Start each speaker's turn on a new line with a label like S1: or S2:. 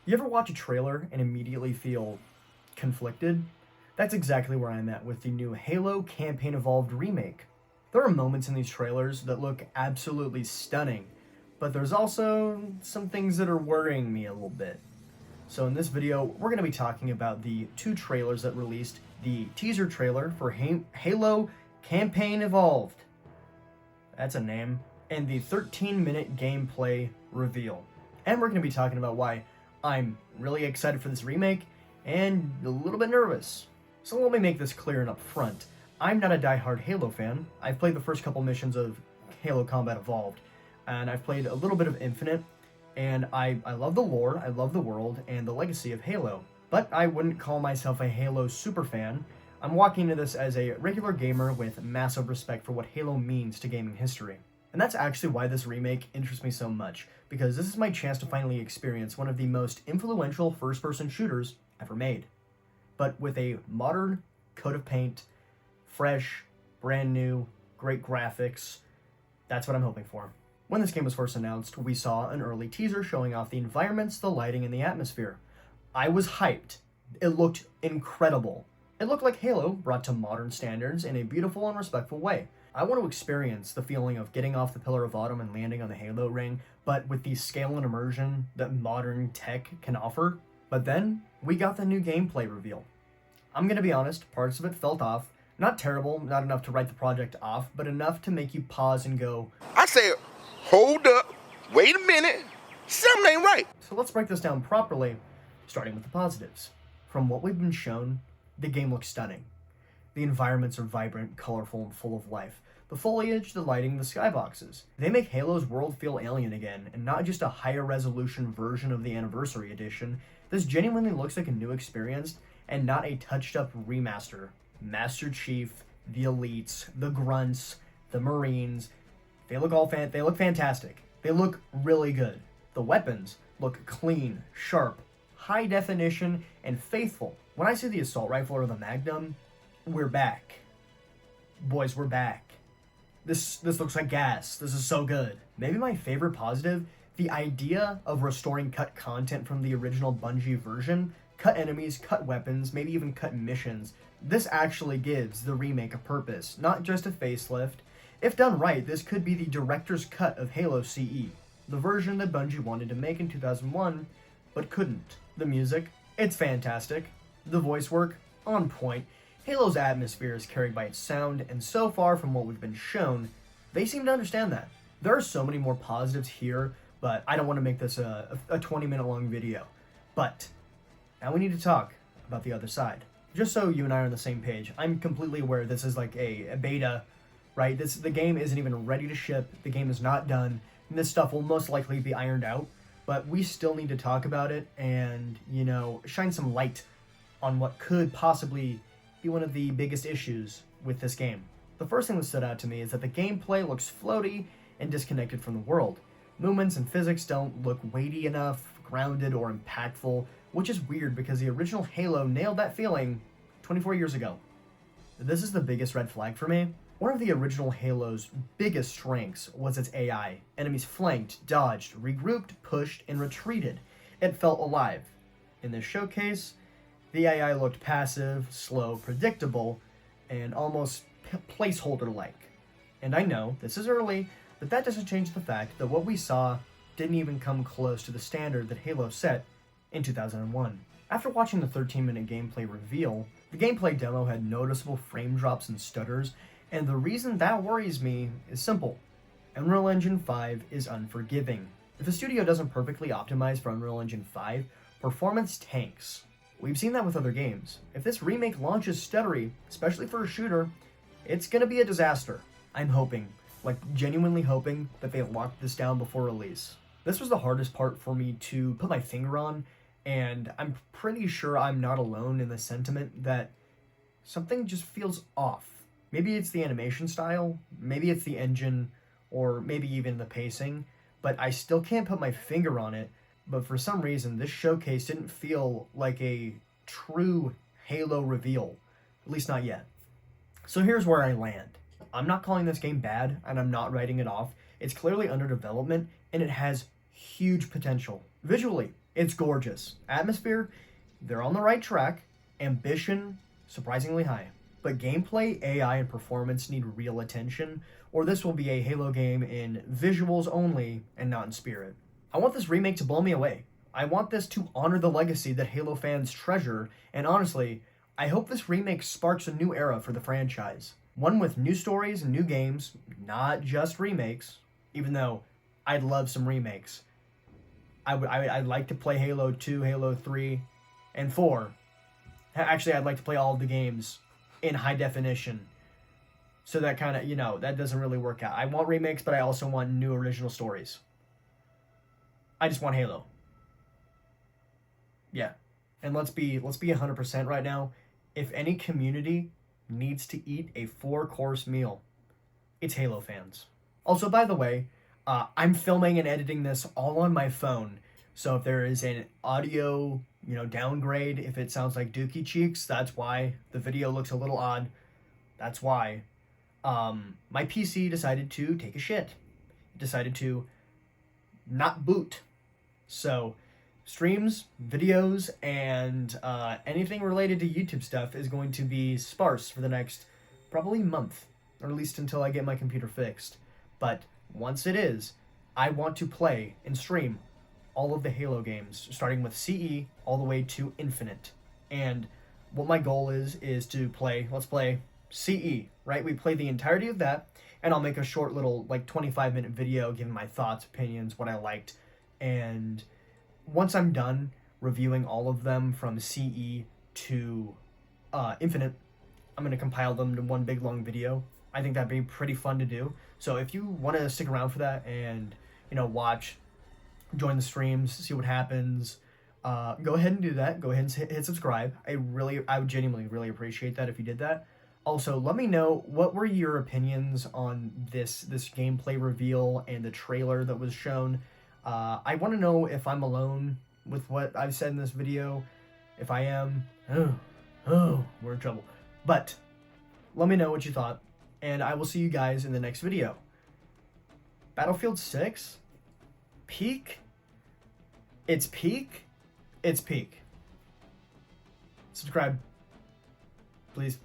S1: You ever watch a trailer and immediately feel conflicted? That's exactly where I'm at with the new Halo Campaign Evolved remake. There are moments in these trailers that look absolutely stunning, but there's also some things that are worrying me a little bit. So in this video, we're going to be talking about the two trailers that released, the teaser trailer for Halo Campaign Evolved. That's a name. And the 13-minute gameplay reveal. And we're going to be talking about why I'm really excited for this remake and a little bit nervous. So let me make this clear and up front. I'm not a die-hard Halo fan. I've played the first couple missions of Halo Combat Evolved, and I've played a little bit of Infinite, and I love the lore, I love the world, and the legacy of Halo. But I wouldn't call myself a Halo superfan. I'm walking into this as a regular gamer with massive respect for what Halo means to gaming history. And that's actually why this remake interests me so much, because this is my chance to finally experience one of the most influential first-person shooters ever made. But with a modern coat of paint, fresh, brand new, great graphics. That's what I'm hoping for. When this game was first announced, we saw an early teaser showing off the environments, the lighting, and the atmosphere. I was hyped. It looked incredible. It looked like Halo brought to modern standards in a beautiful and respectful way. I want to experience the feeling of getting off the Pillar of Autumn and landing on the Halo ring, but with the scale and immersion that modern tech can offer. But then, we got the new gameplay reveal. I'm gonna be honest, parts of it felt off. Not terrible, not enough to write the project off, but enough to make you pause and go,
S2: I said, hold up, wait a minute, something ain't right.
S1: So let's break this down properly, starting with the positives. From what we've been shown, the game looks stunning. The environments are vibrant, colorful, and full of life. The foliage, the lighting, the skyboxes. They make Halo's world feel alien again, and not just a higher resolution version of the Anniversary Edition. This genuinely looks like a new experience, and not a touched-up remaster. Master Chief, the Elites, the Grunts, the Marines, they look fantastic. They look really good. The weapons look clean, sharp, high definition, and faithful. When I see the assault rifle or the Magnum, we're back. Boys, we're back. This looks like gas. This is so good. Maybe my favorite positive, the idea of restoring cut content from the original Bungie version, cut enemies, cut weapons, maybe even cut missions. This actually gives the remake a purpose, not just a facelift. If done right, this could be the director's cut of Halo CE, the version that Bungie wanted to make in 2001, but couldn't. The music, it's fantastic. The voice work, on point. Halo's atmosphere is carried by its sound, and so far from what we've been shown, they seem to understand that. There are so many more positives here, but I don't want to make this a 20-minute long video. But now we need to talk about the other side. Just so you and I are on the same page, I'm completely aware this is like a beta, right? The game isn't even ready to ship, the game is not done, and this stuff will most likely be ironed out, but we still need to talk about it and, shine some light on what could possibly be one of the biggest issues with this game. The first thing that stood out to me is that the gameplay looks floaty and disconnected from the world. Movements and physics don't look weighty enough, grounded, or impactful, which is weird because the original Halo nailed that feeling 24 years ago. This is the biggest red flag for me. One of the original Halo's biggest strengths was its AI. Enemies flanked, dodged, regrouped, pushed, and retreated. It felt alive. In this showcase, the AI looked passive, slow, predictable, and almost placeholder-like. And I know, this is early, but that doesn't change the fact that what we saw didn't even come close to the standard that Halo set in 2001. After watching the 13-minute gameplay reveal, the gameplay demo had noticeable frame drops and stutters, and the reason that worries me is simple. Unreal Engine 5 is unforgiving. If the studio doesn't perfectly optimize for Unreal Engine 5, performance tanks. We've seen that with other games. If this remake launches stuttery, especially for a shooter, it's gonna be a disaster. I'm hoping, genuinely hoping, that they lock this down before release. This was the hardest part for me to put my finger on, and I'm pretty sure I'm not alone in the sentiment that something just feels off. Maybe it's the animation style, maybe it's the engine, or maybe even the pacing, but I still can't put my finger on it. But for some reason, this showcase didn't feel like a true Halo reveal, at least not yet. So here's where I land. I'm not calling this game bad, and I'm not writing it off. It's clearly under development, and it has huge potential. Visually, It's gorgeous. Atmosphere, they're on the right track. Ambition, surprisingly high. But gameplay, AI, and performance need real attention, or this will be a Halo game in visuals only and not in spirit. I want this remake to blow me away. I want this to honor the legacy that Halo fans treasure, and honestly, I hope this remake sparks a new era for the franchise. One with new stories and new games, not just remakes, even though I'd love some remakes. I'd like to play Halo 2, Halo 3, and 4. Actually, I'd like to play all of the games in high definition. So that kind of, that doesn't really work out. I want remakes, but I also want new original stories. I just want Halo. Yeah. And let's be 100% right now. If any community needs to eat a 4-course meal, it's Halo fans. Also, by the way, I'm filming and editing this all on my phone. So if there is an audio, downgrade, if it sounds like Dookie Cheeks, that's why. The video looks a little odd. That's why. My PC decided to take a shit. It decided to not boot. So streams, videos, and anything related to YouTube stuff is going to be sparse for the next probably month, or at least until I get my computer fixed. But once it is, I want to play and stream all of the Halo games, starting with CE all the way to Infinite. And what my goal is to let's play CE, right? We play the entirety of that, and I'll make a short little, 25-minute video giving my thoughts, opinions, what I liked. And once I'm done reviewing all of them from CE to Infinite, I'm going to compile them to one big long video. I think that'd be pretty fun to do. So if you want to stick around for that and, watch, join the streams, see what happens, go ahead and do that. Go ahead and hit subscribe. I would genuinely really appreciate that if you did that. Also, let me know, what were your opinions on this gameplay reveal and the trailer that was shown. I want to know if I'm alone with what I've said in this video. If I am, we're in trouble. But let me know what you thought, and I will see you guys in the next video. Battlefield 6? Peak? It's peak? It's peak. Subscribe, please.